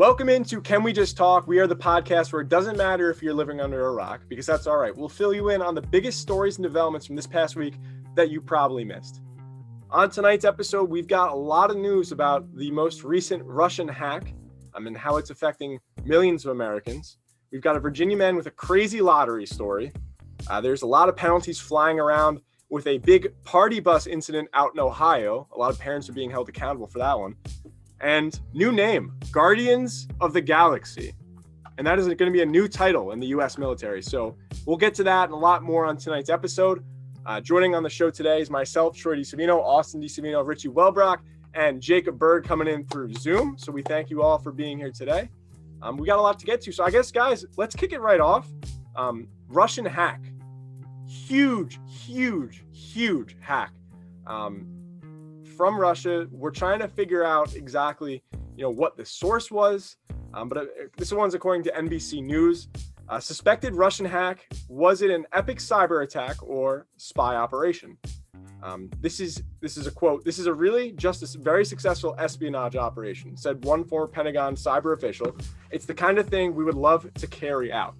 Welcome into Can We Just Talk? We are the podcast where it doesn't matter if you're living under a rock, because that's all right. We'll fill you in on the biggest stories and developments from this past week that you probably missed. On tonight's episode, we've got a lot of news about the most recent Russian hack and how it's affecting millions of Americans. We've got a Virginia man with a crazy lottery story. There's a lot of penalties flying around with a big party bus incident out in Ohio. A lot of parents are being held accountable for that one. And new name, Guardians of the Galaxy. And that is going to be a new title in the U.S. military. So we'll get to that and a lot more on tonight's episode. Joining on the show today is myself, Troy DiSavino, Austin DiSavino, Richie Welbrock, and Jacob Berg coming in through Zoom. So we thank you all for being here today. We got a lot to get to. So I guess, guys, let's kick it right off. Russian hack. Huge hack. From Russia. We're trying to figure out exactly, what the source was. But this one's according to NBC News. Suspected Russian hack. Was it an epic cyber attack or spy operation? This is a quote. This is a really just a very successful espionage operation, said one former Pentagon cyber official. It's the kind of thing we would love to carry out.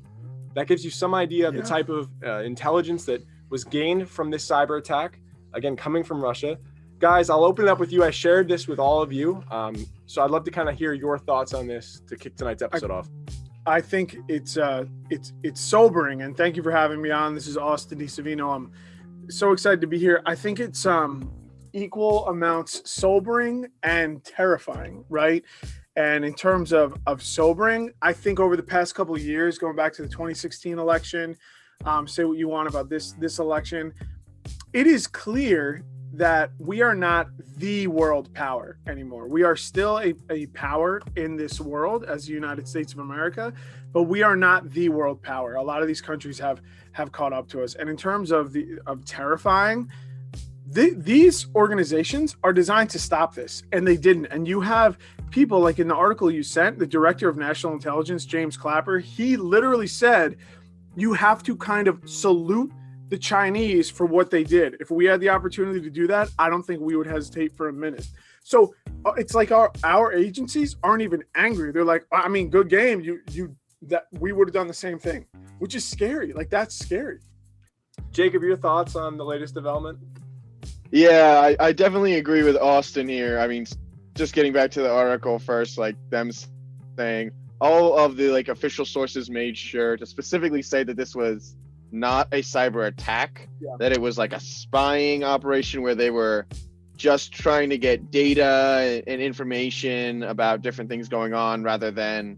That gives you some idea of the type of intelligence that was gained from this cyber attack. Again, coming from Russia. Guys, I'll open it up with you. I shared this with all of you. So I'd love to kind of hear your thoughts on this to kick tonight's episode off. I think it's sobering, and thank you for having me on. This is Austin DiSavino. I'm so excited to be here. I think it's equal amounts sobering and terrifying, right? And in terms of sobering, I think over the past couple of years, going back to the 2016 election, say what you want about this election, it is clear that we are not the world power anymore. We are still a power in this world as the United States of America, but we are not the world power. A lot of these countries have caught up to us. And in terms of terrifying, these organizations are designed to stop this, and they didn't. And you have people like in the article you sent, the Director of National Intelligence, James Clapper, he literally said, you have to kind of salute the Chinese for what they did. If we had the opportunity to do that, I don't think we would hesitate for a minute. So it's like our agencies aren't even angry. They're like, I mean, good game. That we would have done the same thing, which is scary. Like, that's scary. Jacob, your thoughts on the latest development? Yeah, I definitely agree with Austin here. I mean, just getting back to the article first, like them saying all of the official sources made sure to specifically say that this was not a cyber attack, that it was like a spying operation where they were just trying to get data and information about different things going on rather than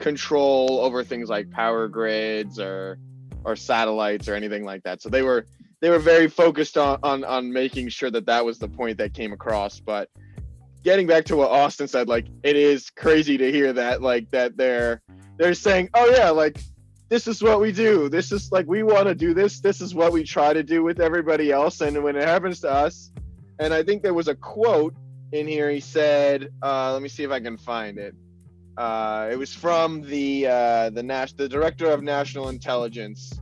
control over things like power grids or satellites or anything like that. So they were very focused on making sure that was the point that came across. But getting back to what Austin said, it is crazy to hear that that they're saying, oh yeah, this is what we do. This is we want to do this. This is what we try to do with everybody else. And when it happens to us, and I think there was a quote in here. He said, let me see if I can find it. It was from the Director of National Intelligence.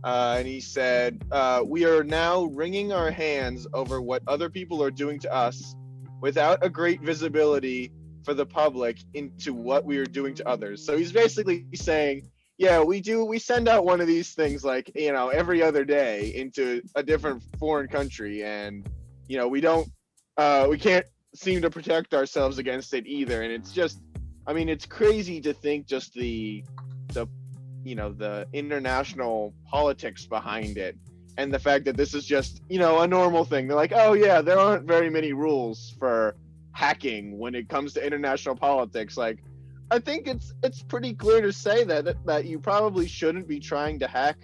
And he said, we are now wringing our hands over what other people are doing to us without a great visibility for the public into what we are doing to others. So he's basically saying, yeah, we send out one of these things every other day into a different foreign country, and we can't seem to protect ourselves against it either. And it's just, I mean, it's crazy to think just the international politics behind it, and the fact that this is just a normal thing. They're like, oh yeah, there aren't very many rules for hacking when it comes to international politics. I think it's pretty clear to say that you probably shouldn't be trying to hack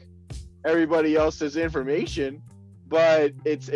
everybody else's information, but it's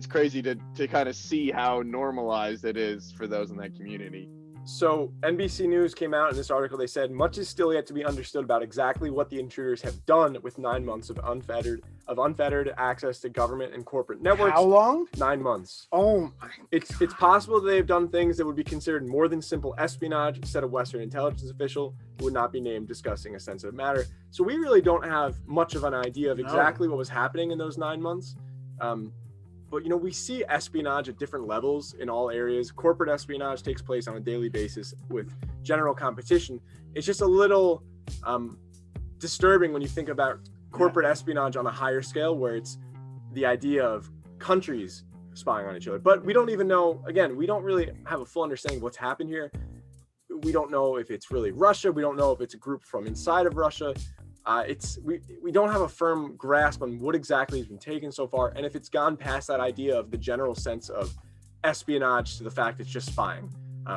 crazy to kind of see how normalized it is for those in that community. So NBC News came out in this article. They said much is still yet to be understood about exactly what the intruders have done with 9 months of unfettered access to government and corporate networks. How long? 9 months. Oh my God. It's possible that they've done things that would be considered more than simple espionage, said a Western intelligence official who would not be named discussing a sensitive matter. So we really don't have much of an idea of exactly what was happening in those 9 months. But, you know, we see espionage at different levels in all areas. Corporate espionage takes place on a daily basis with general competition. It's just a little disturbing when you think about corporate espionage on a higher scale, where it's the idea of countries spying on each other. But we don't even know, again, we don't really have a full understanding of what's happened here. We don't know if it's really Russia. We don't know if it's a group from inside of Russia. We don't have a firm grasp on what exactly has been taken so far, and if it's gone past that idea of the general sense of espionage to the fact it's just spying.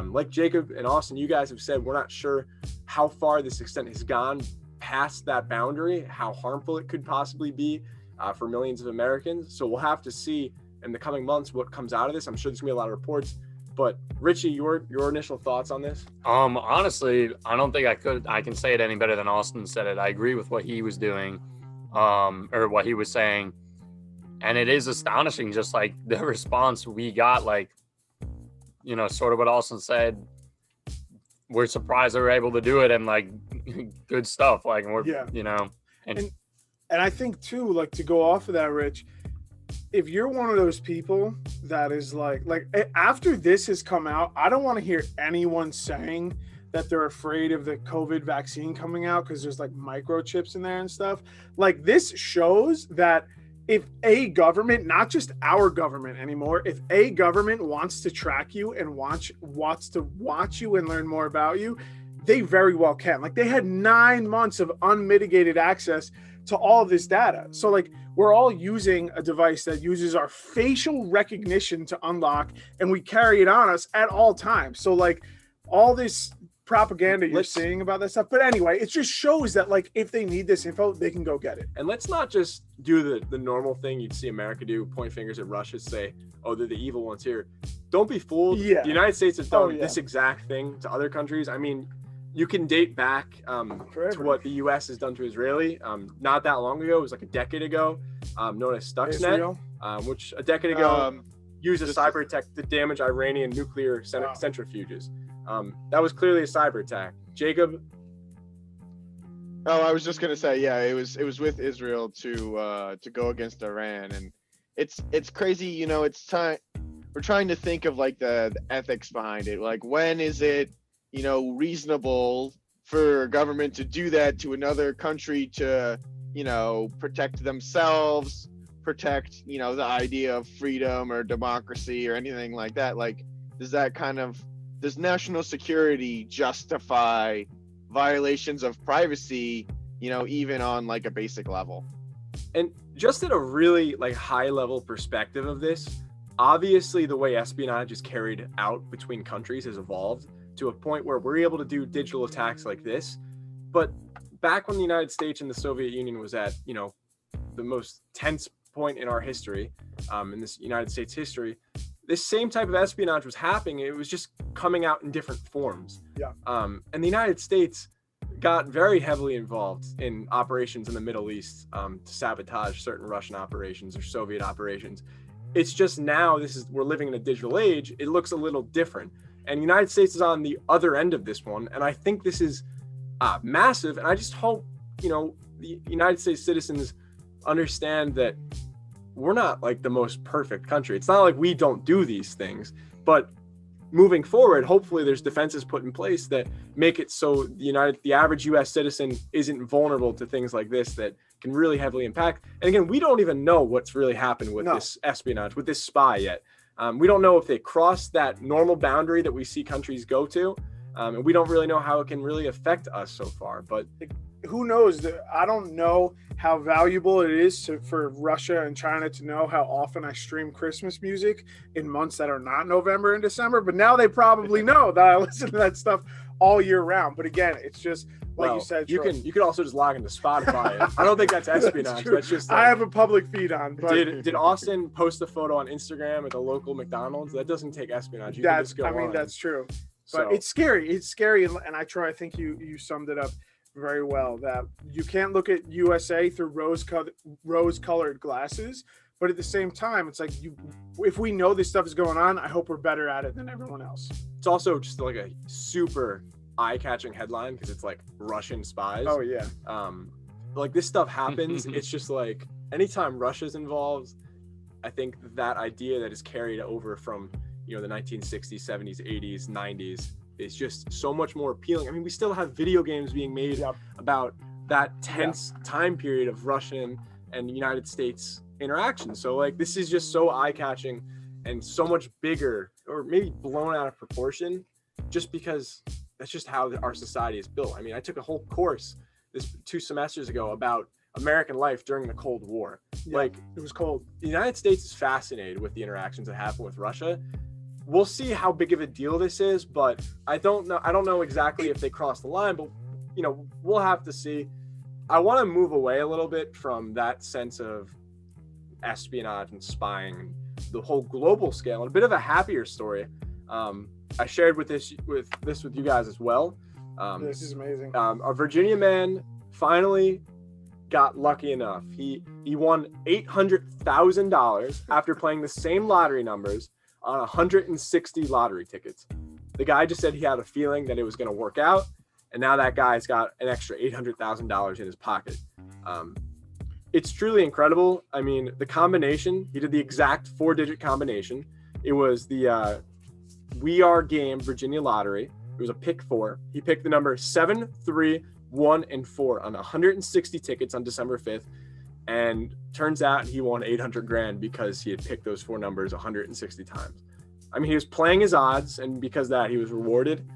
Like Jacob and Austin, you guys have said, we're not sure how far this extent has gone past that boundary, how harmful it could possibly be for millions of Americans. So we'll have to see in the coming months what comes out of this. I'm sure there's gonna be a lot of reports. But Richie, your initial thoughts on this? Honestly, I don't think I can say it any better than Austin said it. I agree with what he was doing, or what he was saying. And it is astonishing, just like the response we got, like, you know, sort of what Austin said. We're surprised they were able to do it, and like good stuff. Like, you know, and I think too, like, to go off of that, Rich, if you're one of those people that is like after this has come out, I don't want to hear anyone saying that they're afraid of the COVID vaccine coming out because there's like microchips in there and stuff. Like, this shows that if a government, not just our government anymore, if a government wants to track you and wants to watch you and learn more about you, they very well can. Like, they had 9 months of unmitigated access to all of this data. So like, we're all using a device that uses our facial recognition to unlock, and we carry it on us at all times. So like, all this propaganda you're seeing about that stuff. But anyway, it just shows that like, if they need this info, they can go get it. And let's not just do the normal thing you'd see America do, point fingers at Russia, say, oh, they're the evil ones here. Don't be fooled. Yeah. The United States has done this exact thing to other countries. I mean, you can date back to what the U.S. has done to Israeli. Not that long ago, it was like a decade ago, known as Stuxnet, which a decade ago used a cyber attack to damage Iranian nuclear centrifuges. That was clearly a cyber attack. Jacob? Oh, I was just gonna say, yeah, it was with Israel to go against Iran, and it's crazy. You know, it's time. We're trying to think of like the ethics behind it. Like, when is it, you know, reasonable for a government to do that to another country to, you know, protect themselves, protect, you know, the idea of freedom or democracy or anything like that? Like, does national security justify violations of privacy, you know, even on like a basic level? And just at a really like high level perspective of this, obviously the way espionage is carried out between countries has evolved to a point where we're able to do digital attacks like this. But back when the United States and the Soviet Union was at, you know, the most tense point in our history, in this United States history, this same type of espionage was happening. It was just coming out in different forms. Yeah. And the United States got very heavily involved in operations in the Middle East to sabotage certain Russian operations or Soviet operations. It's just now we're living in a digital age. It looks a little different. And the United States is on the other end of this one. And I think this is massive. And I just hope, you know, the United States citizens understand that we're not like the most perfect country. It's not like we don't do these things, but moving forward, hopefully there's defenses put in place that make it so the average US citizen isn't vulnerable to things like this that can really heavily impact. And again, we don't even know what's really happened with this espionage, with this spy yet. We don't know if they crossed that normal boundary that we see countries go to. And we don't really know how it can really affect us so far, but who knows? I don't know how valuable it is for Russia and China to know how often I stream Christmas music in months that are not November and December, but now they probably know that I listen to that stuff all year round. But again, it's just like you said, you can also just log into Spotify. I don't think that's espionage. That's just I have a public feed on. But did Austin post a photo on Instagram at the local McDonald's? That doesn't take espionage. You can just go on. That's true. But it's scary. It's scary, and I think you summed it up very well, that you can't look at USA through rose-colored glasses, but at the same time, it's like if we know this stuff is going on, I hope we're better at it than everyone else. It's also just like a super eye-catching headline because it's like Russian spies. Oh yeah. Like this stuff happens. It's just like anytime Russia's involved, I think that idea that is carried over from, the 1960s, 70s, 80s, 90s is just so much more appealing. I mean, we still have video games being made about that tense time period of Russian and United States interaction. So like, this is just so eye-catching and so much bigger, or maybe blown out of proportion, just because that's just how our society is built. I mean, I took a whole course 2 semesters ago about American life during the Cold War. Like, it was cold. The United States is fascinated with the interactions that happen with Russia. We'll see how big of a deal this is, but I don't know exactly if they cross the line, but we'll have to see. I want to move away a little bit from that sense of espionage and spying and the whole global scale, and a bit of a happier story. I shared with you guys as well. This is amazing. A Virginia man finally got lucky enough. He won $800,000 after playing the same lottery numbers on 160 lottery tickets. The guy just said he had a feeling that it was going to work out, and now that guy's got an extra $800,000 in his pocket. It's truly incredible. I mean, the combination, he did the exact 4-digit combination. It was the We Are Game Virginia Lottery. It was a pick 4. He picked the number 7, 3, 1, and 4 on 160 tickets on December 5th. And turns out he won $800,000 because he had picked those 4 numbers 160 times. I mean, he was playing his odds, and because of that, he was rewarded.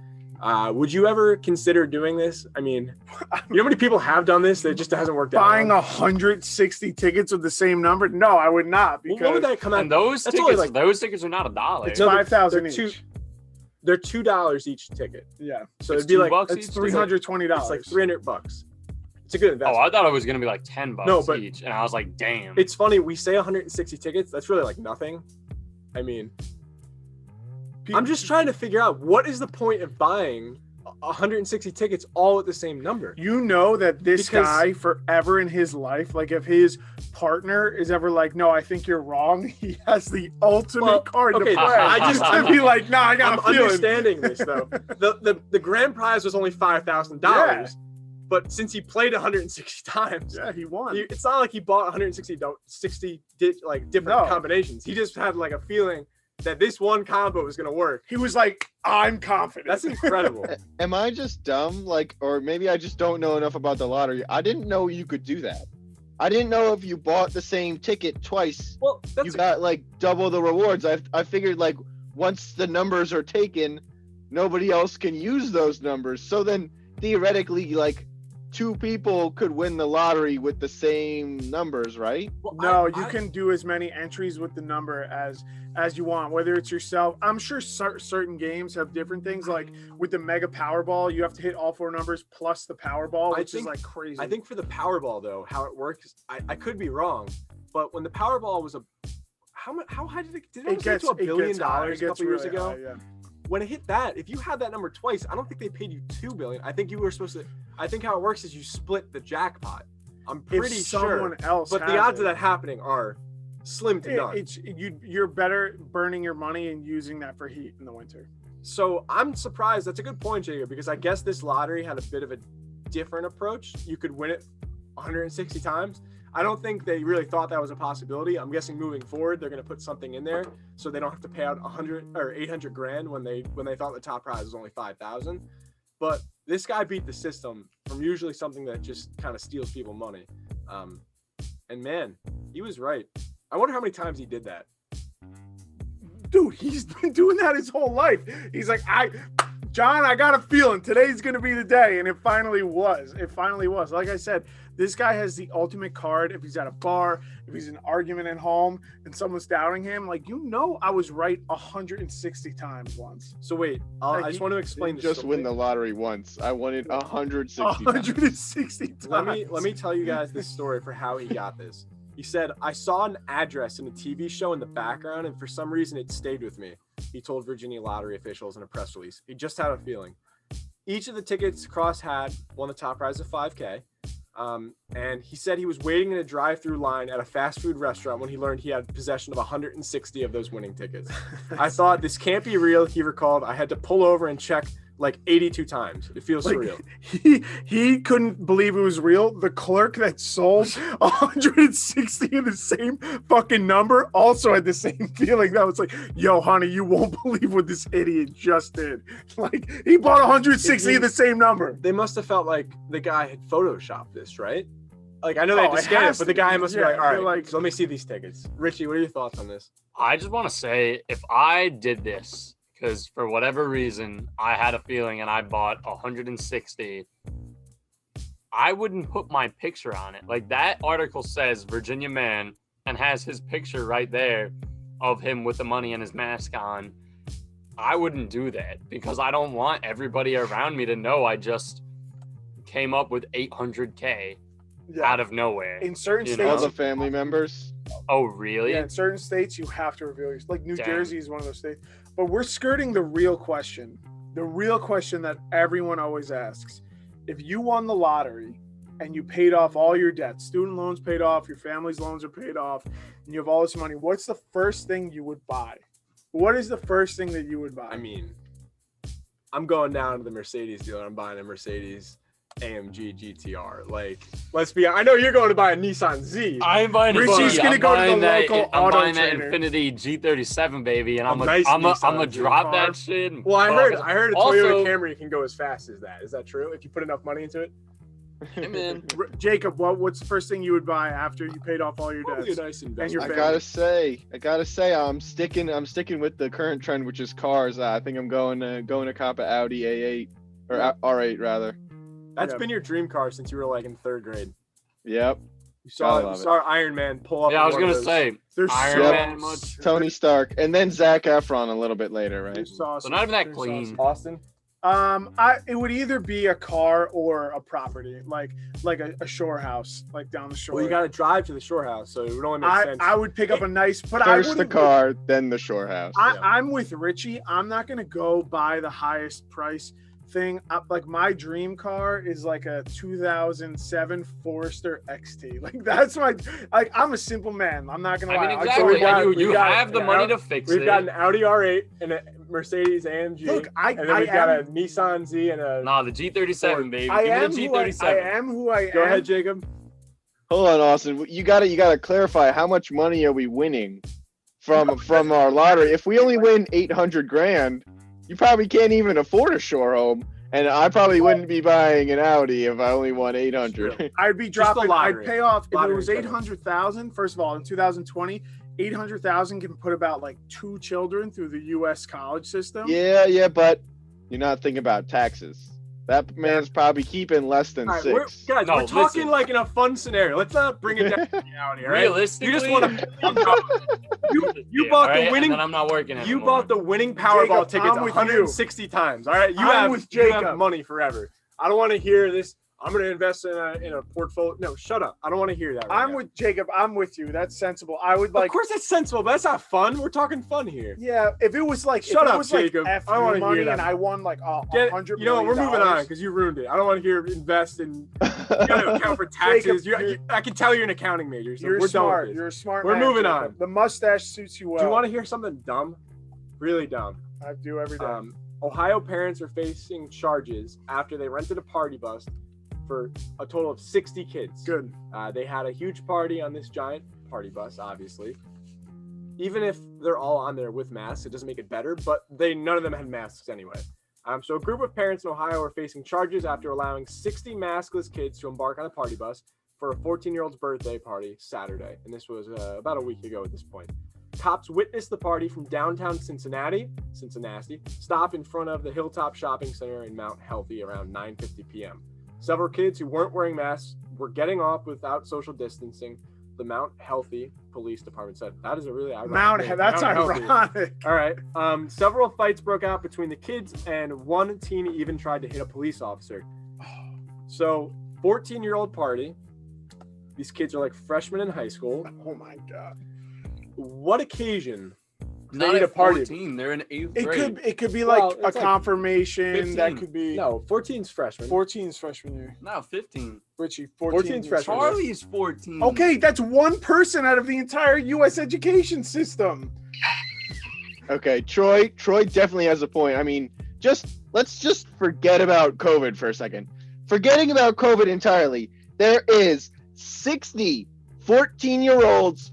Would you ever consider doing this? I mean, how many people have done this that just hasn't worked out? Buying 160 tickets with the same number? No, I would not. Because what would that come out? And those tickets are not $1. It's $5,000 each. They're $2 each ticket. Yeah. So it'd be like it's $320. It's like $300. It's a good investment. Oh, I thought it was going to be like $10 each. And I was like, damn. It's funny. We say 160 tickets. That's really like nothing. I mean, I'm just trying to figure out what is the point of buying 160 tickets all at the same number. You know that this guy forever in his life, like if his partner is ever like, no, I think you're wrong, he has the ultimate card to play. I just to be like, no, I got a feeling. Understanding this though. The grand prize was only $5,000. Yeah. But since he played 160 times, he won. It's not like he bought 160 different combinations. He just had like a feeling that this one combo was going to work. He was like, I'm confident. That's incredible. Am I just dumb? Or maybe I just don't know enough about the lottery. I didn't know you could do that. I didn't know if you bought the same ticket twice, you got like double the rewards. I figured like once the numbers are taken, nobody else can use those numbers. So then theoretically, like 2 people could win the lottery with the same numbers, right? No, you can do as many entries with the number as you want, whether it's yourself. I'm sure certain games have different things. Like with the Mega Powerball, you have to hit all 4 numbers plus the Powerball, which is like crazy. I think for the Powerball though, how it works, I could be wrong, but when the Powerball was how high did it get to $1 billion a couple years ago? High, yeah. When it hit that, if you had that number twice, I don't think they paid you $2 billion. I think you were supposed to. I think how it works is you split the jackpot. I'm pretty sure. Someone else, but the odds of that happening are slim to none. You're better burning your money and using that for heat in the winter. So I'm surprised. That's a good point, Jacob, because I guess this lottery had a bit of a different approach. You could win it 160 times. I don't think they really thought that was a possibility. I'm guessing moving forward, they're going to put something in there so they don't have to pay out $800,000 when they thought the top prize was only $5,000. But this guy beat the system from usually something that just kind of steals people money. And man, he was right. I wonder how many times he did that. Dude, he's been doing that his whole life. He's like, John, I got a feeling today's going to be the day. And it finally was. Like I said, this guy has the ultimate card. If he's at a bar, if he's in an argument at home and someone's doubting him, like, I was right 160 times once. So wait, I just want to explain this. Just win the lottery once. I won it 160 times. Let me tell you guys this story for how he got this. He said, I saw an address in a TV show in the background, and for some reason it stayed with me. He told Virginia lottery officials in a press release. He just had a feeling. Each of the tickets Cross had won the top prize of $5,000. And he said he was waiting in a drive-through line at a fast food restaurant when he learned he had possession of 160 of those winning tickets. I thought, this can't be real, he recalled. I had to pull over and check like 82 times. It feels Like, surreal. he couldn't believe it was real. The clerk that sold 160 of the same fucking number also had the same feeling. That was like, yo, honey, you won't believe what this idiot just did. Like, he bought 160 of the same number. They must have felt like the guy had photoshopped this, right? Like, I know they had to scan it, but the guy must be like, all right, so let me see these tickets. Richie, what are your thoughts on this? I just want to say, if I did this, because for whatever reason, I had a feeling and I bought 160, I wouldn't put my picture on it. Like, that article says Virginia man and has his picture right there of him with the money and his mask on. I wouldn't do that because I don't want everybody around me to know I just came up with 800K out of nowhere. In certain states, All the family members. Oh, really? Yeah, in certain states, you have to reveal yourself. Like New Jersey is one of those states. But we're skirting the real question. The real question that everyone always asks. If you won the lottery and you paid off all your debts, student loans paid off, your family's loans are paid off, and you have all this money, what's the first thing you would buy? What is the first thing that you would buy? I mean, I'm going down to the Mercedes dealer. I'm buying a Mercedes AMG GTR. Like, let's be honest. I know you're going to buy a Nissan Z. I'm buying Richie's gonna go to the local I'm auto buying that trader. Infiniti G37, baby, and I'm nice gonna Nissan drop car. that shit. and Well, I heard a Also- Toyota Camry can go as fast as that. Is that true? If you put enough money into it? Hey, man. Jacob, what's the first thing you would buy after you paid off all your Probably a debts? nice your investment. I gotta say, I'm sticking with the current trend, which is cars. I think I'm going to cop an Audi A8 or R8 rather. That's Yeah. been your dream car since you were like in 3rd grade. Yep. You saw, love it. Iron Man pull up. Yeah, I was in one gonna of those. say They're Iron so Man much. Tony Stark, and then Zac Efron a little bit later, right? They're saucy. So not even that They're clean. saucy. Austin. It would either be a car or a property, like a shore house, like down the shore. Well, you got to drive to the shore house, so it would only make sense. I would pick up a nice, but First I the wouldn't. car, then the shore house. I'm with Richie. I'm not gonna go buy the highest price thing. Like my dream car is like a 2007 Forester XT. Like that's I'm a simple man. I'm not gonna lie. I mean, I'd exactly. go buy- And you got- have the yeah, money to fix We've it. got an Audi R8 and a Mercedes AMG. Look, and then we've got a Nissan Z and a. Nah, the G37, baby. I Give am me the who I G37. am who I am. Go ahead, Jacob. Hold on, Austin. You gotta clarify how much money are we winning from our lottery? If we only win 800 grand, you probably can't even afford a shore home. And I probably wouldn't be buying an Audi if I only won 800. I'd be Just the dropping. lottery. I'd pay off if it Lottery was incentive. 800,000. First of all, in 2020, 800,000 can put about like 2 children through the U.S. college system. Yeah, but you're not thinking about taxes. That man's probably keeping less than All right, 6. we're No, talking listen. like in a fun scenario. Let's not bring it down to reality, all right? Realistically, You just want to. You bought the winning. And I'm not working You anymore. bought the winning Powerball Jacob, tickets I'm with 160 times. All right, you I'm have with you have Jacob. money forever. I don't want to hear this. I'm going to invest in a portfolio. No, shut up. I don't want to hear that. Right I'm now. with Jacob. I'm with you. That's sensible. I would like. Of course, that's sensible, but that's not fun. We're talking fun here. Yeah, if it was like, Shut if it up, was like Jacob. F I don't wanna money hear that. and I won like Get, $100 you know what? We're million. moving on because you ruined it. I don't want to hear invest in. You got to account for taxes. Jacob, I can tell you're an accounting major. So You're we're smart. done with You're a smart. We're man, moving Jacob. on. The mustache suits you well. this. Do you want to hear something dumb? Really dumb. I do every day. Ohio parents are facing charges after they rented a party bus for a total of 60 kids. Good. They had a huge party on this giant party bus, obviously. Even if they're all on there with masks, it doesn't make it better, but none of them had masks anyway. So a group of parents in Ohio are facing charges after allowing 60 maskless kids to embark on a party bus for a 14-year-old's birthday party Saturday. And this was about a week ago at this point. Cops witnessed the party from downtown Cincinnati, stopped in front of the Hilltop Shopping Center in Mount Healthy around 9:50 p.m. Several kids who weren't wearing masks were getting off without social distancing. The Mount Healthy Police Department said that is a really ironic name. That's Mount Healthy. ironic. All right. Several fights broke out between the kids, and one teen even tried to hit a police officer. So, 14-year-old party. These kids are like freshmen in high school. Oh my god. What occasion? Not need at a party. 14. They're in 8th It grade. could be Well, like a it's like confirmation. 15. That could be No, 14's freshman. 14's freshman year. No, 15. Richie, 14's freshman. Charlie's 14. Okay, that's one person out of the entire U.S. education system. Okay, Troy definitely has a point. I mean, let's just forget about COVID for a second. Forgetting about COVID entirely, there is 60 14-year-olds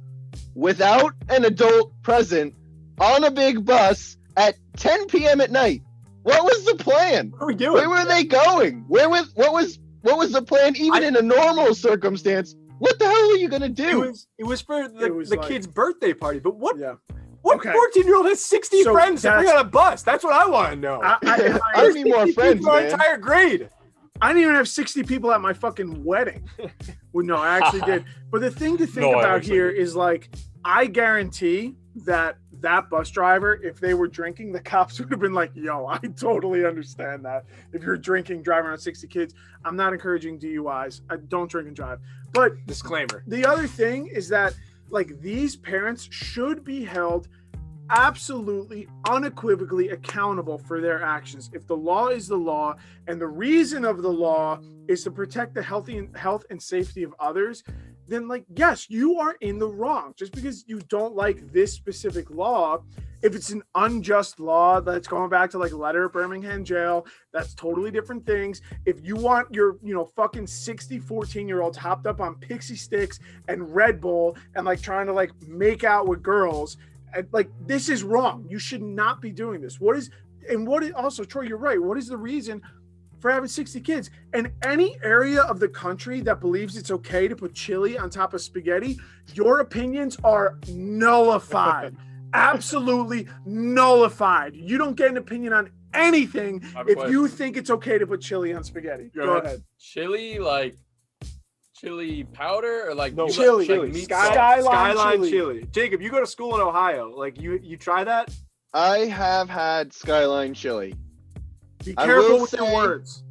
without an adult present on a big bus at 10 p.m. at night. What was the plan? What are we doing? Where were they going? What was the plan even in a normal circumstance? What the hell are you gonna do? It was for the kid's birthday party. But what? Yeah. What Okay. 14-year-old has 60 friends to bring on a bus? That's what I want to know. I need more friends, Our man. entire grade. I didn't even have 60 people at my fucking wedding. Well, no, I actually did. But the thing to think about here is like, I guarantee that bus driver, if they were drinking, the cops would have been like, yo, I totally understand that. If you're drinking, driving around 60 kids, I'm not encouraging DUIs. I don't drink and drive. But Disclaimer. the other thing is that like these parents should be held absolutely unequivocally accountable for their actions. If the law is the law and the reason of the law is to protect the health and safety of others, then like, yes, you are in the wrong. Just because you don't like this specific law, if it's an unjust law that's going back to like letter of Birmingham jail, that's totally different things. If you want your, fucking 60 14-year-olds hopped up on pixie sticks and Red Bull and like trying to like make out with girls, like this is wrong. You should not be doing this. Also, Troy, you're right. What is the reason for having 60 kids? In any area of the country that believes it's okay to put chili on top of spaghetti, your opinions are nullified. Absolutely nullified. You don't get an opinion on anything if you think it's okay to put chili on spaghetti. Go ahead. Chili, like chili powder, or like chili. Like meat Skyline chili. Jacob, you go to school in Ohio. Like you try that? I have had Skyline chili. Be careful with your words.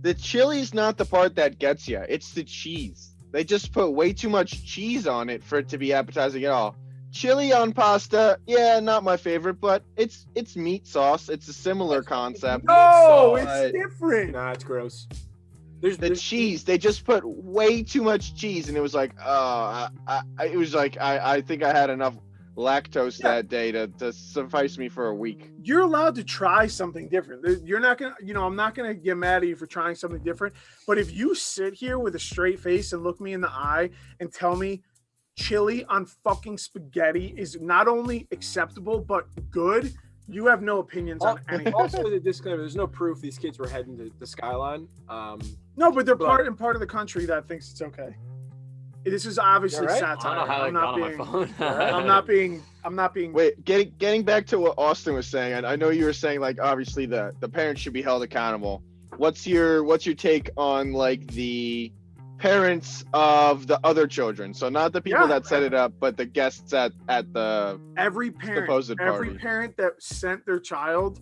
The chili's not the part that gets you. It's the cheese. They just put way too much cheese on it for it to be appetizing at all. Chili on pasta, yeah, not my favorite, but it's meat sauce. It's a similar concept. No, it's different. Nah, it's gross. There's cheese. They just put way too much cheese, and it was like, I think I had enough lactose that day to suffice me for a week. You're allowed to try something different. You're not gonna, I'm not gonna get mad at you for trying something different. But if you sit here with a straight face and look me in the eye and tell me chili on fucking spaghetti is not only acceptable but good, you have no opinions on anything. Also, with a disclaimer, there's no proof these kids were heading to the Skyline. No, but they're part of the country that thinks it's okay. This is obviously satire. I'm not being. Wait, getting back to what Austin was saying. I know you were saying like obviously the parents should be held accountable. What's your take on like the parents of the other children? So not the people that set it up, but the guests at the supposed party. Every parent that sent their child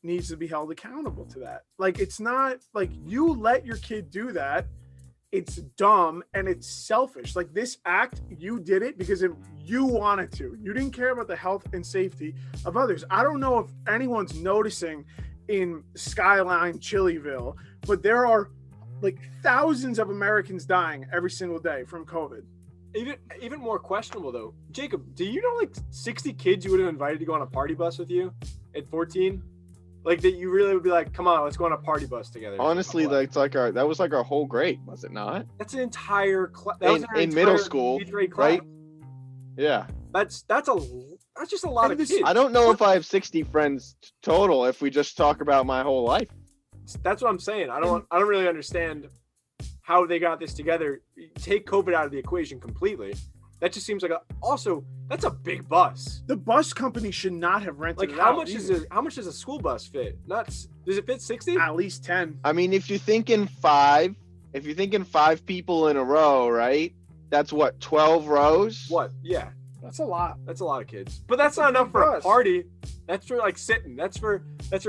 needs to be held accountable to that. Like it's not like you let your kid do that. It's dumb and it's selfish. Like this act, you did it because you wanted to. You didn't care about the health and safety of others. I don't know if anyone's noticing in Skyline Chillyville, but there are like thousands of Americans dying every single day from COVID. Even more questionable though. Jacob, do you know like 60 kids you would have invited to go on a party bus with you at 14? Like that you really would be like, come on, let's go on a party bus together. Honestly, that was like our whole grade, was it not? That's an entire class. In middle school, right? Yeah. That's just a lot of kids. I don't know if I have 60 friends total if we just talk about my whole life. That's what I'm saying. I don't really understand how they got this together. Take COVID out of the equation completely. That just seems like that's a big bus. The bus company should not have rented like it how out much either. how much does a school bus fit? Does it fit 60? At least 10. I mean, if you're thinking five people in a row, right? That's what, 12 rows? What? Yeah. That's a lot. That's a lot of kids. But that's not enough for a party. That's for like sitting. That's for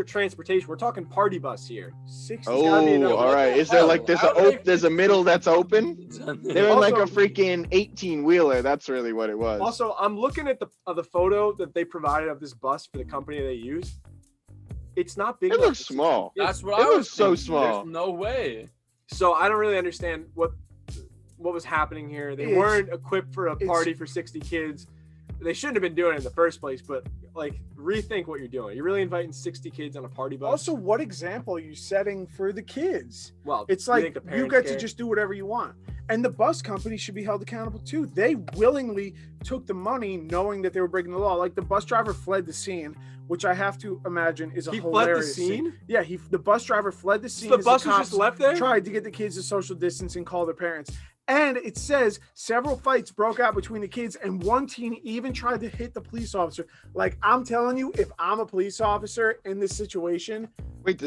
transportation. We're talking party bus here. 60. Oh, all right. Is there like there's a middle that's open? They're in like a freaking 18-wheeler. That's really what it was. Also, I'm looking at the photo that they provided of this bus for the company they use. It's not big. It looks small. That's what it I was looks so thinking. small. There's no way. So I don't really understand what was happening here. They weren't equipped for a party for 60 kids. they shouldn't have been doing it in the first place, but like rethink what you're doing. You're really inviting 60 kids on a party bus. Also, what example are you setting for the kids? Well, It's you like think the you parents get care? to just do whatever you want. And the bus company should be held accountable too. They willingly took the money knowing that they were breaking the law. Like the bus driver fled the scene, which I have to imagine is a He fled the hilarious scene? Yeah, the bus driver fled the scene. So the as bus was cops just left there? tried to get the kids to social distance and call their parents. And it says several fights broke out between the kids, and one teen even tried to hit the police officer. Like, I'm telling you, if I'm a police officer in this situation, Wait,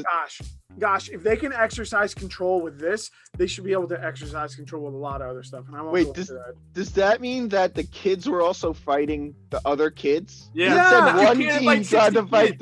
gosh, if they can exercise control with this, they should be able to exercise control with a lot of other stuff. And I won't go into that. does that mean that the kids were also fighting the other kids? Yeah. You Yeah. said You one can't team invite tried to 60 fight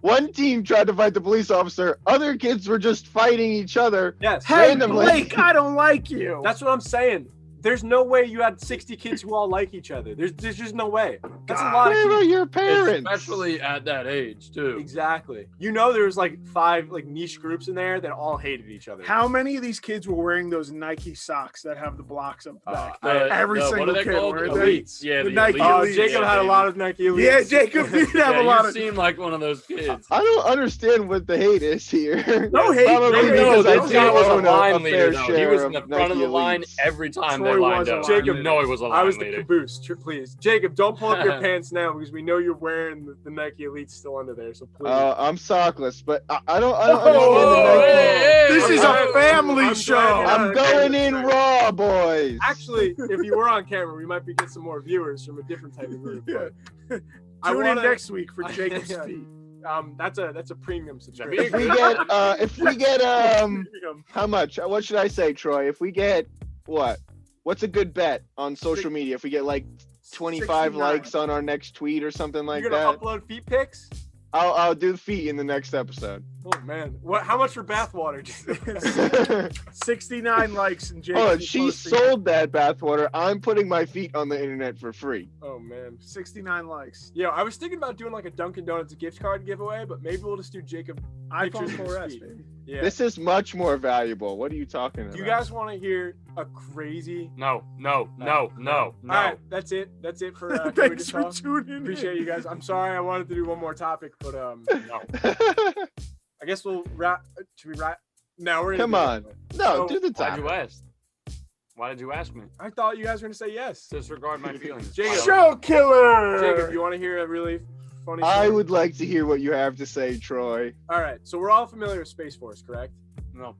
one team tried to fight the police officer. Other kids were just fighting each other. Yes. Hey, randomly. Blake, I don't like you. That's what I'm saying. There's no way you had 60 kids who all like each other. There's just no way. That's a God. lot of Where kids. are your parents? Especially at that age, too. Exactly. You know, there was like 5 like niche groups in there that all hated each other. How many of these kids were wearing those Nike socks that have the blocks up the back? Every What single are they kid called? wearing Elites. Yeah, The the Nike Elites. Elites. Jacob had a lot of Nike Elites. Yeah, Jacob did have Yeah, a lot you of. seem like one of those kids. I don't understand what the hate is here. No hate, Probably no hate. because No, I this do guy was a own line fair leader, though. He share was in the of front of Nike the line Elites. every time Troy they lined was a up. line You leader. know he was a line I was the leader. caboose. Please, Jacob, don't pull up your pants now because we know you're wearing the Nike Elites still under there. So please. I'm sockless, but I don't Oh, understand the Nike. hey, This I'm is glad- a family I'm show. glad you're not I'm a going Nike in fan. raw, boys. Actually, if you were on camera, we might be getting some more viewers from a different type of group. But I Tune in wanna- next week for Jacob's Yeah. feet. That's a premium if subscription. we get how much? What should I say, Troy? If we get what's a good bet on social media? If we get like 25 69. likes on our next tweet or something like You're gonna that, upload feet pics? I'll do the feet in the next episode. Oh man, what? How much for bathwater? 69 likes and Jacob. Oh, is she posting sold that bathwater. I'm putting my feet on the internet for free. Oh man. 69 likes. Yeah, I was thinking about doing like a Dunkin' Donuts gift card giveaway, but maybe we'll just do Jacob. iPhone Pictures of his 4S, feet. baby. Yeah. This is much more valuable. What are you talking about? Do you guys want to hear a crazy? No. All right, that's it. That's it for. Can we Thanks just for talk? tuning in. Appreciate you guys. I'm sorry I wanted to do one more topic, but no. I guess we'll wrap. Should we wrap? No, we're gonna Come do it on. anyway. No, So, do the Why'd topic. you ask? Why did you ask me? I thought you guys were gonna say yes. Disregard my feelings. Jacob. Show killer. Jacob, you want to hear a really funny? I story? would like to hear what you have to say, Troy. All right, so we're all familiar with Space Force, correct? No.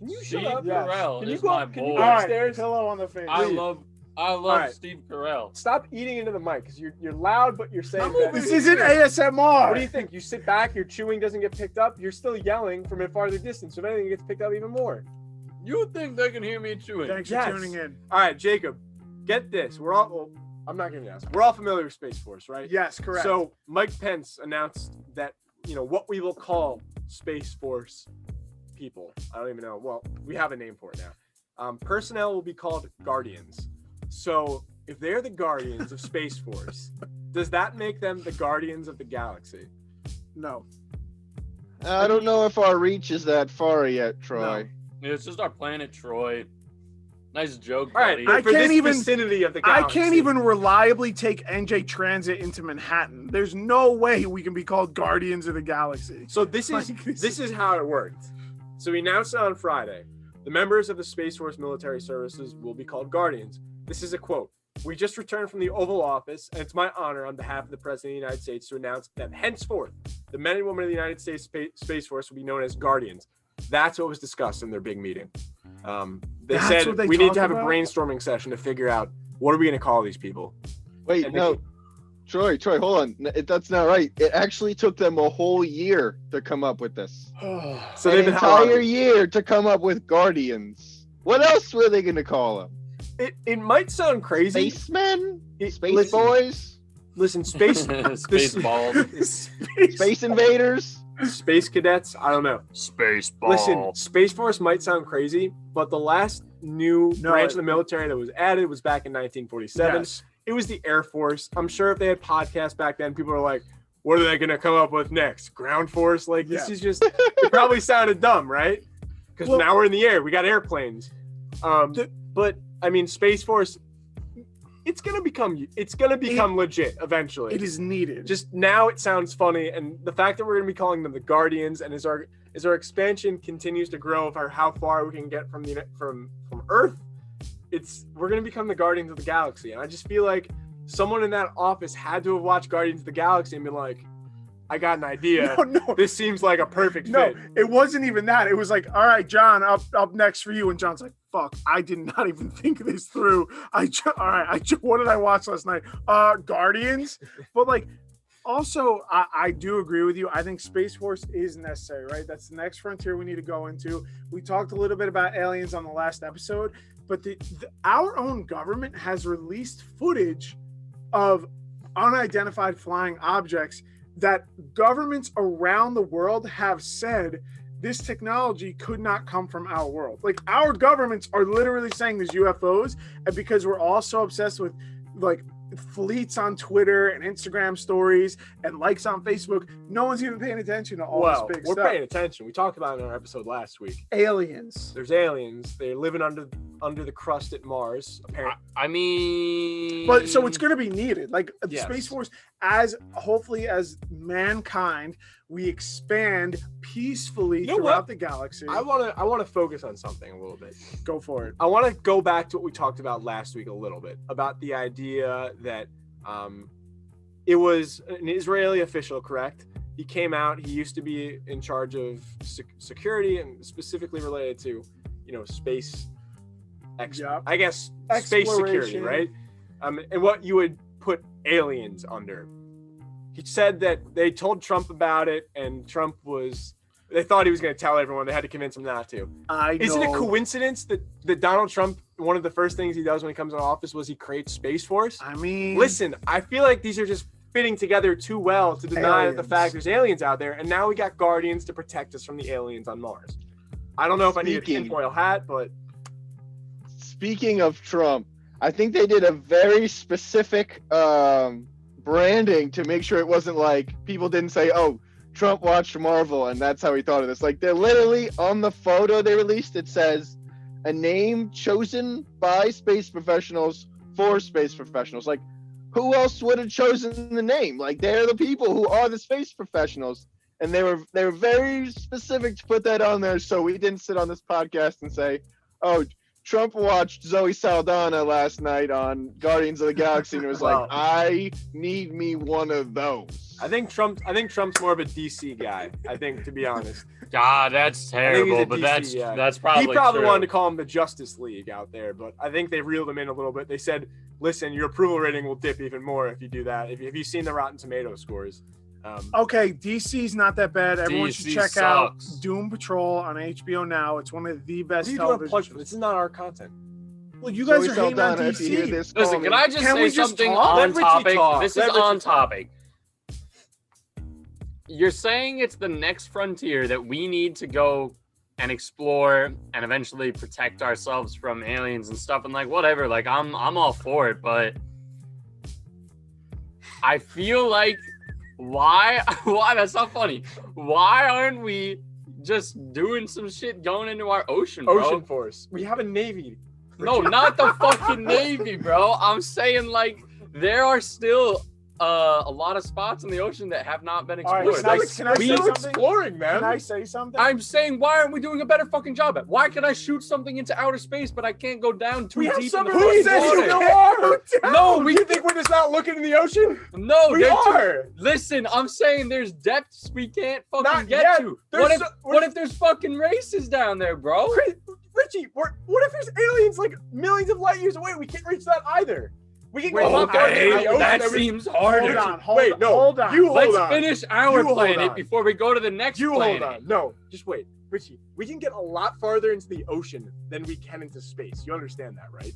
Can you Steve shut up? Yeah. Carell Can you is go my up- can you boy. go All right, upstairs? pillow on the face. I Leave. love right. Steve Carell. Stop eating into the mic because you're loud, but you're saying I'm that. over This here. isn't ASMR. What do you think? You sit back, your chewing doesn't get picked up. You're still yelling from a farther distance, so if anything, it gets picked up even more. You think they can hear me chewing? Thanks Yes. for tuning in. All right, Jacob, get this. We're all. Well, I'm not giving you this. We're all familiar with Space Force, right? Yes, correct. So Mike Pence announced that what we will call Space Force people. I don't even know. Well, we have a name for it now. Personnel will be called Guardians. So if they're the Guardians of Space Force, does that make them the Guardians of the Galaxy? no. I don't know if our reach is that far yet, Troy. It's just our planet, Troy. Nice joke, All right, buddy. but I for can't this even- vicinity of the I galaxy. can't even reliably take NJ Transit into Manhattan. There's no way we can be called Guardians of the Galaxy. So this is Like, this is how it worked. So we announced it on Friday. The members of the Space Force military services will be called Guardians. This is a quote. We just returned from the Oval Office, and it's my honor on behalf of the President of the United States to announce that henceforth, the men and women of the United States Space Force will be known as Guardians. That's what was discussed in their big meeting. They That's said what they we need talked to have a about? brainstorming session to figure out what are we going to call these people. Wait, And no. Troy, hold on. That's not right. It actually took them a whole year to come up with this. So An they've been entire year to come up with Guardians. What else were they going to call them? It might sound crazy. Spacemen? Space listen, boys? Listen, space Spaceballs. Space invaders? space cadets. I don't know. Spaceball. Listen, Space Force might sound crazy, but the last new branch of the military that was added was back in 1947. Yes. It was the Air Force. I'm sure if they had podcasts back then, people were like, what are they going to come up with next? Ground Force? Like, this is just, it probably sounded dumb, right? Because now we're in the air. We got airplanes. But, I mean, Space Force, it's gonna become legit eventually. It is needed. Just now it sounds funny, and the fact that we're gonna be calling them the Guardians, and as our expansion continues to grow of how far we can get from Earth, we're gonna become the Guardians of the Galaxy. And I just feel like someone in that office had to have watched Guardians of the Galaxy and been like, I got an idea. No. This seems like a perfect No, fit. it wasn't even that. It was like, all right, John, up next for you. And John's like, fuck, I did not even think this through. What did I watch last night? Guardians. But like, also, I do agree with you. I think Space Force is necessary, right? That's the next frontier we need to go into. We talked a little bit about aliens on the last episode, but our own government has released footage of unidentified flying objects that governments around the world have said this technology could not come from our world. Like, our governments are literally saying there's UFOs, and because we're all so obsessed with like fleets on Twitter and Instagram stories and likes on Facebook, no one's even paying attention to all this big stuff. We're paying attention. We talked about it in our episode last week. Aliens. There's aliens. They're living under the crust at Mars, apparently. I mean, But so it's going to be needed. Like, the Yes. Space Force, hopefully as mankind, we expand peacefully throughout the galaxy. I want to focus on something a little bit. Go for it. I want to go back to what we talked about last week a little bit about the idea that it was an Israeli official, correct? He came out. He used to be in charge of security and specifically related to, space. I guess space security, right? And what you would put aliens under. He said that they told Trump about it, and they thought he was going to tell everyone. They had to convince him not to. Is it a coincidence that Donald Trump, one of the first things he does when he comes into office was he creates Space Force? I mean, listen, I feel like these are just fitting together too well to deny the fact there's aliens out there, and now we got Guardians to protect us from the aliens on Mars. I don't know if I need a tinfoil hat, but... Speaking of Trump, I think they did a very specific branding to make sure it wasn't like people didn't say, oh, Trump watched Marvel and that's how he thought of this. Like, they're literally on the photo they released, it says a name chosen by space professionals for space professionals. Like, who else would have chosen the name? Like, they're the people who are the space professionals. And they were very specific to put that on there, so we didn't sit on this podcast and say, oh, Trump watched Zoe Saldana last night on Guardians of the Galaxy and was like, I need me one of those. I think Trump's more of a DC guy, I think, to be honest. God, that's terrible, but that's probably He probably true. wanted to call him the Justice League out there, but I think they reeled him in a little bit. They said, listen, your approval rating will dip even more if you do that. Have you seen the Rotten Tomato scores? Okay, DC's not that bad. Everyone should DC check out sucks. Doom Patrol on HBO Now. It's one of the best What are you doing a television plug for? shows. This is not our content. Well, you guys Zoe are hating on Saldana, if you hear DC. this, call Listen, me. can I just Can say we just something talk? on Let Richie topic? talk. This Let is Richie on talk. topic. You're saying it's the next frontier that we need to go and explore and eventually protect ourselves from aliens and stuff, and like whatever. Like I'm all for it, but I feel like why that's not funny. Why aren't we just doing some shit going into our ocean, bro? Ocean Force. We have a Navy. No, not the fucking Navy, bro. I'm saying like there are still a lot of spots in the ocean that have not been All right, explored. can I say We're something? exploring, man. Can I say something? I'm saying, why aren't we doing a better fucking job at? Why can I shoot something into outer space, but I can't go down too We have deep in the submarines. fucking Who says you water? are? No, we think we're just not looking in the ocean. No, We are. Listen, I'm saying there's depths we can't fucking Not get yet. to. There's What if there's fucking races down there, bro? Richie, what if there's aliens like millions of light years away? We can't reach that either. We can go a lot farther in the ocean that than we- seems harder. Hold on. You hold Let's on. finish our You hold planet on. before we go to the next You planet. hold on. No, just wait. Richie, we can get a lot farther into the ocean than we can into space. You understand that, right?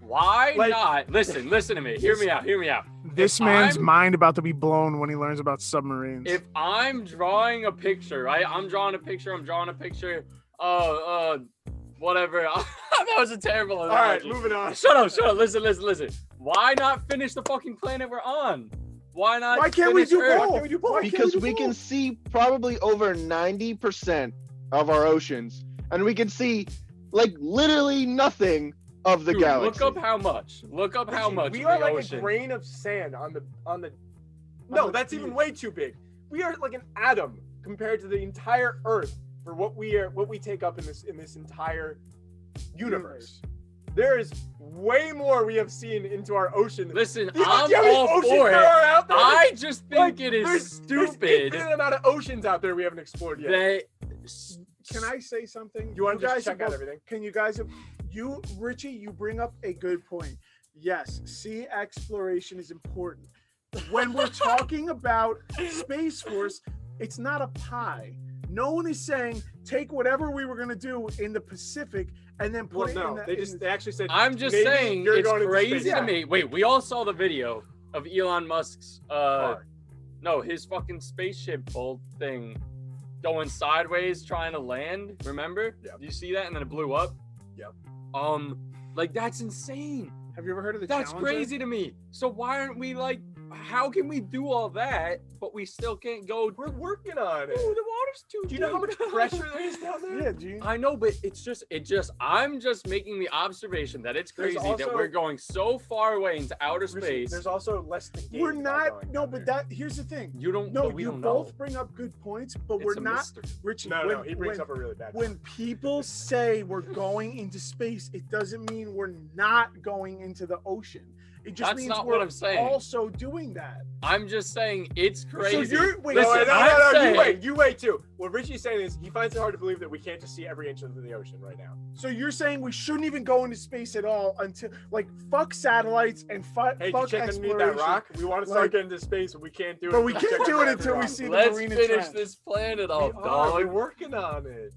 Why Like- not? Listen to me. Hear me out. This If man's I'm- mind about to be blown when he learns about submarines. If I'm drawing a picture, right? I'm drawing a picture. Whatever. That was a terrible All right, analogy. moving on. Shut up. Listen. Why not finish the fucking planet we're on? Why not? Why can't we finish do Earth? both? Why can't we do both? Because we can see probably over 90% of our oceans, and we can see like literally nothing of the Dude, galaxy. Look up how much. Look up how much. We of are the like ocean. a grain of sand on the. No, that's even way too big. We are like an atom compared to the entire Earth for what we take up in this entire universe. There is way more we have seen into our ocean. Listen, Do you know I'm how many all oceans for it. there are out there? I just think Like, it is there's stupid infinite amount of oceans out there we haven't explored yet. that. Can I say something? You want to guys just check are out both- everything? Can you guys, Richie, you bring up a good point. Yes, sea exploration is important. When we're talking about Space Force, it's not a pie. No one is saying take whatever we were going to do in the Pacific and then put Well, no, they actually said. I'm just maybe saying you're it's going into crazy space. to me. Wait, we all saw the video of Elon Musk's Car. no, his fucking spaceship bolt thing going sideways trying to land. Remember? Yep. Did you see that? And then it blew up. Yep. Like that's insane. Have you ever heard of the That's Challenger? crazy to me. So why aren't we like? How can we do all that, but we still can't go? We're working on it. Ooh, the water's too Do you know how much deep. pressure there is down there? Yeah, do you? I know, but I'm just making the observation that it's There's crazy that also- we're going so far away into outer Richie, space. There's also less than We're not. No, but here's the thing. You don't. No, but we you don't both know. bring up good points, but It's we're a not. mystery. Richie, No, he brings up a really bad. when people say we're going into space, it doesn't mean we're not going into the ocean. It just That's means not we're what I'm saying. also doing that. I'm just saying it's crazy. So you're wait, Listen, I'm saying- you wait too. What Richie's saying is he finds it hard to believe that we can't just see every inch of the ocean right now. so you're saying we shouldn't even go into space at all until fuck satellites and Hey, did you fuck check exploration. underneath that rock? We want to start Like- getting into space, but we can't do it. But we Check can't do it every until we rock. see the Let's Marina finish Trench. this planet We off, are, dog. we're working on it.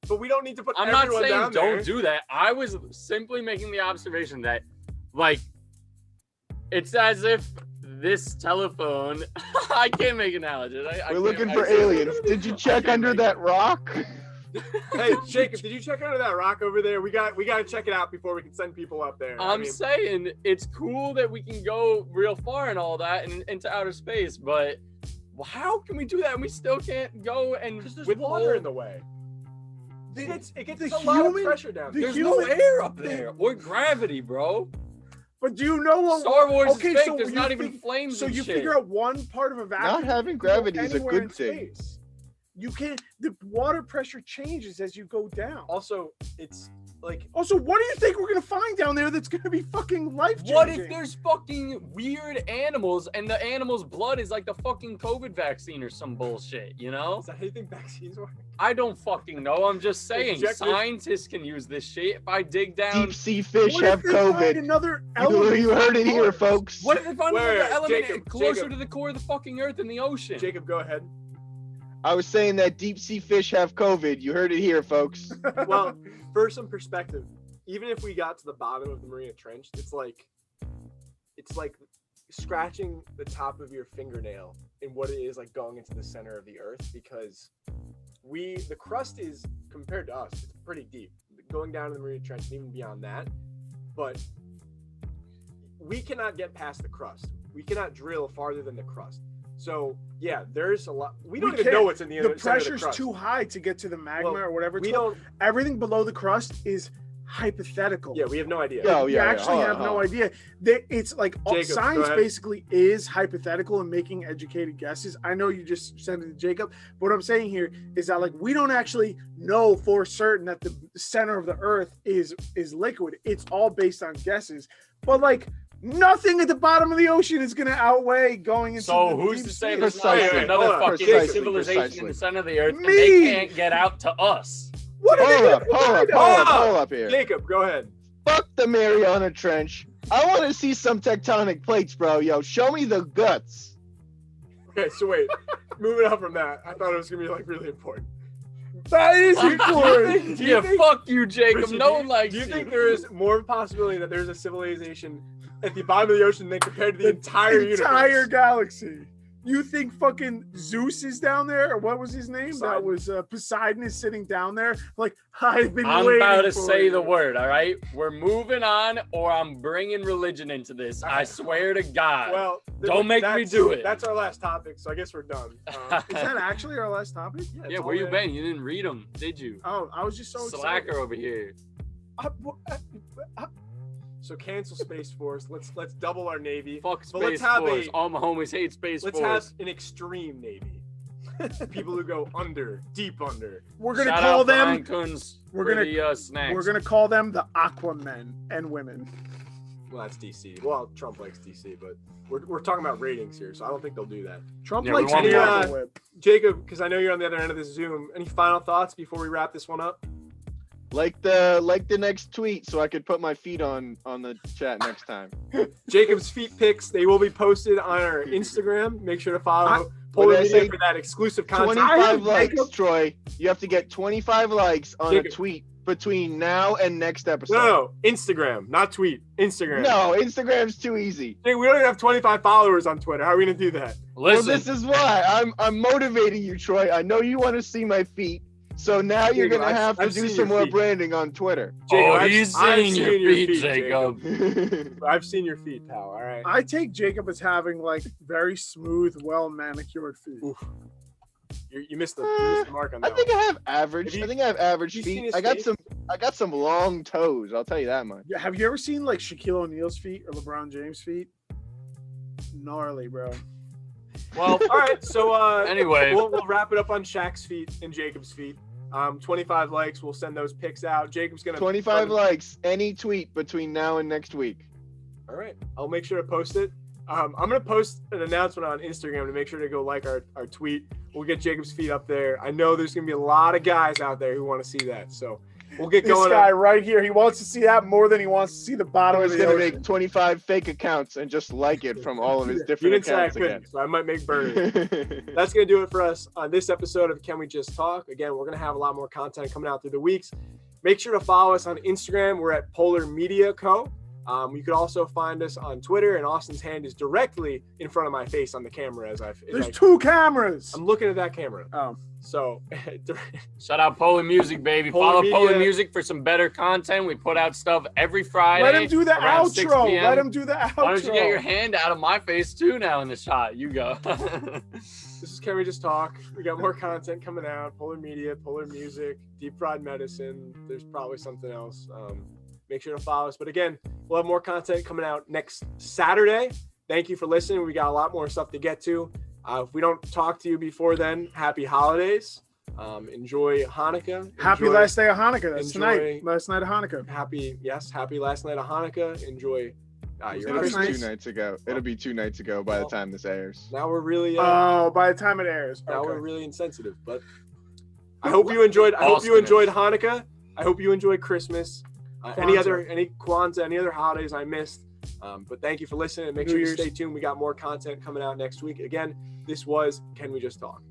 But we don't need to put I'm not everyone saying down don't there. do that. I was simply making the observation that, like, it's as if this telephone. I can't make analogies. We're looking for aliens. Did you check under that rock? Hey, Jacob, did you check under that rock over there? We got to check it out before we can send people up there. I'm saying it's cool that we can go real far and all that and into outer space, but how can we do that and we still can't go and because there's withhold- water in the way. The- It gets the a lot of human- pressure down the there. There's no human- air up there or gravity, bro. But do you know what? Star Wars okay, is fake. so There's you not even fig- flames So and you shit. figure out one part of a vacuum. Not having to go gravity is a anywhere good in thing. space. You can't. The water pressure changes as you go down. Also, it's like Also, what do you think we're gonna find down there that's gonna be fucking life changing? What if there's fucking weird animals and the animal's blood is like the fucking COVID vaccine or some bullshit, you know? is that how you think vaccines work? I don't fucking know. I'm just saying Inject this- scientists can use this shit. If I dig down, Deep sea fish What have if they find COVID. another element You heard it on here, Mars? folks. what if they find Wait, another wait, element Jacob, closer Jacob. to the core of the fucking earth in the ocean? Jacob, go ahead. I was saying that deep sea fish have COVID. You heard it here, folks. Well, for some perspective, even if we got to the bottom of the Marina Trench, it's like scratching the top of your fingernail in what it is like going into the center of the earth, because the crust is, compared to us, it's pretty deep. Going down to the Marina Trench and even beyond that, but we cannot get past the crust. We cannot drill farther than the crust. So yeah, there's a lot. We don't even can't- know what's in the The center of pressure's crust. too high to get to the magma Well, or whatever. It's We called. don't. Everything below the crust is hypothetical. Yeah, we have no idea. Yo, You yeah, actually hold on, have no hold on. idea. It's like Jacob, go science ahead. basically is hypothetical and making educated guesses. I know you just sent it to Jacob, but what I'm saying here is that like we don't actually know for certain that the center of the earth is liquid. It's all based on guesses. But like nothing at the bottom of the ocean is gonna outweigh going into So the who's deep to say sea. there's not Precisely. another Hold on. fucking Precisely, civilization in precisely. the center of the earth and Me! they can't get out to us? What are they Hold gonna up, hold up, find hold out? up, hold up here. Jacob, go ahead. Fuck the Mariana Trench. I want to see some tectonic plates, bro. Yo, show me the guts. Okay, so wait, moving on from that, I thought it was gonna be like really important. That is important. Do you Yeah, think- fuck you, Jacob. Richie, No do one likes Do you you. think there is more of a possibility that there's a civilization at the bottom of the ocean than compared to the entire universe? galaxy. You think fucking Zeus is down there, or what was his name? That Poseidon. was Poseidon is sitting down there. Like I've been I'm waiting about to for say you. the word, all right? We're moving on, or I'm bringing religion into this. I swear to God. Well, Don't make me that's- do it. That's our last topic, so I guess we're done. Is that actually our last topic? it's yeah, all where you there. been? You didn't read them, did you? Oh, I was just so Slacker excited. over here. So cancel Space Force. Let's double our Navy. Fuck But let's Space have Force. All my homies hate Space Let's Force. have an extreme Navy. People who go under, deep under. We're gonna Shout call out them. Brian Kunz we're for gonna- the, snacks. We're gonna call them the Aquamen and women. Well, that's DC. Well, Trump likes DC, but we're talking about ratings here, so I don't think they'll do that. Trump Yeah, we likes want the more- Aqua Whip. Jacob, because I know you're on the other end of this Zoom. Any final thoughts before we wrap this one up? Like the next tweet, so I could put my feet on the chat next time. Jacob's feet pics, they will be posted on our Instagram. Make sure to follow What Polar did I Media say? for that exclusive content. 25 likes, Jacob- Troy. You have to get 25 likes on Jacob. a tweet between now and next episode. No, Instagram, not tweet. Instagram. No, Instagram's too easy. Hey, we don't even have 25 followers on Twitter. How are we gonna do that? Listen, Well, this is why I'm motivating you, Troy. I know you want to see my feet, so now you're Jacob, gonna have to I've do seen some your more feet. branding on Twitter. Jacob, I've he's seen seen your feet, Jacob. Jacob. I've seen your feet, pal. All right. I take Jacob as having like very smooth, well manicured feet. Oof. You missed the mark on I that. think one. I have average. Have you- I think I have average you seen feet. his I got face? some long toes. I'll tell you that much. Yeah, have you ever seen like Shaquille O'Neal's feet or LeBron James' feet? Gnarly, bro. Well, all right. So Anyway. we'll wrap it up on Shaq's feet and Jacob's feet. 25 likes. We'll send those pics out. Jacob's gonna 25 likes. Any tweet between now and next week. All right. I'll make sure to post it. I'm gonna post an announcement on Instagram to make sure to go like our tweet. We'll get Jacob's feet up there. I know there's gonna be a lot of guys out there who want to see that. So we'll get This going. guy right here, he wants to see that more than he wants to see the I bottom of was the gonna ocean. make 25 fake accounts and just like it from all of his You different didn't say I accounts couldn't, so I might make burgers. That's going to do it for us on this episode of Can We Just Talk? Again, we're going to have a lot more content coming out through the weeks. Make sure to follow us on Instagram. We're at Polar Media Co. You could also find us on Twitter, and Austin's hand is directly in front of my face on the camera There's two cameras. I'm looking at that camera. Oh, So shout out Polar Music, baby. Polar Follow Media. Polar Music for some better content. We put out stuff every Friday. let him do the around 6 outro. p.m. Let him do the outro. Why don't you get your hand out of my face too now in the shot? You go. this is Can We Just Talk? We got more content coming out. Polar Media, Polar Music, Deep Fried Medicine. There's probably something else. Make sure to follow us. But again, we'll have more content coming out next Saturday. Thank you for listening. We got a lot more stuff to get to. If we don't talk to you before then, happy holidays. Enjoy Hanukkah. Happy Enjoy- last day of Hanukkah. That's enjoy- tonight. Last night of Hanukkah. Happy last night of Hanukkah. Enjoy your Last It'll be Christmas. 2 nights ago. It'll be 2 nights ago by the time this airs. Now we're really Oh, by the time it airs. now Okay. we're really insensitive. But I hope you enjoyed. I hope you enjoyed Hanukkah. I hope you enjoyed Christmas. Any Kwanzaa, any other holidays I missed. But thank you for listening, and make New sure you Year's. stay tuned. We got more content coming out next week. Again, this was Can We Just Talk?